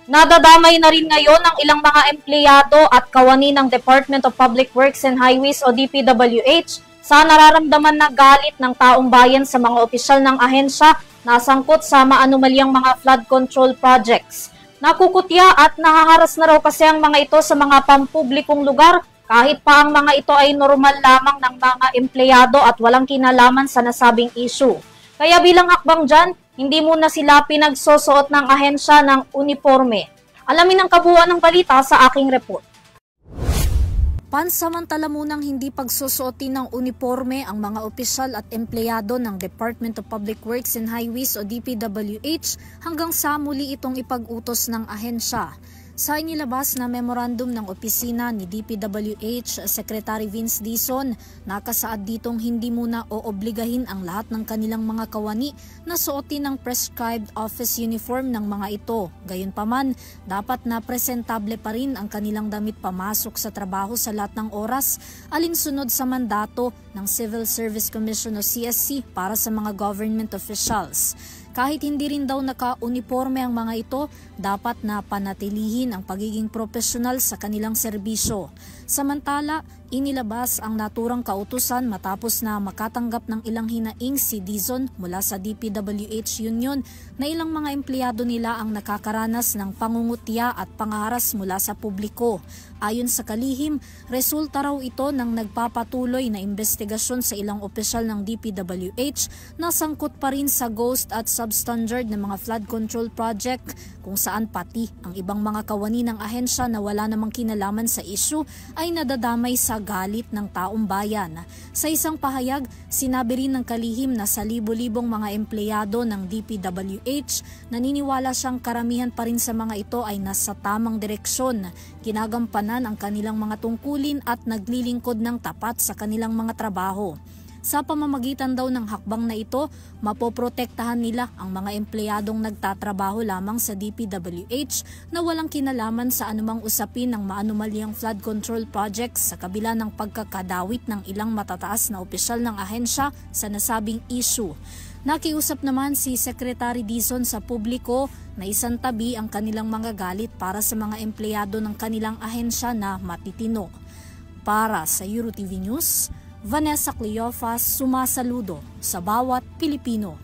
Nadadamay na rin ngayon ang ilang mga empleyado at kawani ng Department of Public Works and Highways o DPWH sa nararamdaman na galit ng taong bayan sa mga opisyal ng ahensya na sangkot sa maanumalyang mga flood control projects. Nakukutya at nahaharas na raw kasi ang mga ito sa mga pampublikong lugar kahit pa ang mga ito ay normal lamang ng mga empleyado at walang kinalaman sa nasabing issue. Kaya bilang hakbang dyan, hindi muna sila pinagsusuot ng ahensya ng uniforme. Alamin ang kabuuan ng balita sa aking report. Pansamantala munang hindi pagsusuotin ng uniforme ang mga opisyal at empleyado ng Department of Public Works and Highways o DPWH hanggang sa muli itong ipag-utos ng ahensya. Sa inilabas na memorandum ng opisina ni DPWH Secretary Vince Dizon, nakasaad ditong hindi muna oobligahin ang lahat ng kanilang mga kawani na suotin ang prescribed office uniform ng mga ito. Gayunpaman, dapat na presentable pa rin ang kanilang damit pamasok sa trabaho sa lahat ng oras, alinsunod sa mandato ng Civil Service Commission o CSC para sa mga government officials. Kahit hindi rin daw naka-uniforme ang mga ito, dapat na panatilihin ang pagiging profesional sa kanilang serbisyo. Samantala, inilabas ang naturang kautusan matapos na makatanggap ng ilang hinaing si Dizon mula sa DPWH Union na ilang mga empleyado nila ang nakakaranas ng pangungutya at pangaharas mula sa publiko. Ayon sa kalihim, resulta raw ito ng nagpapatuloy na investigasyon sa ilang opisyal ng DPWH na sangkot pa rin sa ghost at substandard na mga flood control project kung saan pati ang ibang mga kawani ng ahensya na wala namang kinalaman sa issue ay nadadamay sa galit ng taong bayan. Sa isang pahayag, sinabi rin ng kalihim na sa libo-libong mga empleyado ng DPWH, naniniwala siyang karamihan pa rin sa mga ito ay nasa tamang direksyon, ginagampanan ang kanilang mga tungkulin at naglilingkod ng tapat sa kanilang mga trabaho. Sa pamamagitan daw ng hakbang na ito, mapoprotektahan nila ang mga empleyadong nagtatrabaho lamang sa DPWH na walang kinalaman sa anumang usapin ng maanumalyang flood control projects sa kabila ng pagkakadawit ng ilang matataas na opisyal ng ahensya sa nasabing issue. Nakiusap naman si Secretary Dizon sa publiko na isantabi ang kanilang mga galit para sa mga empleyado ng kanilang ahensya na matitino. Para sa EuroTV News, Vanessa Cleofas sumasaludo sa bawat Pilipino.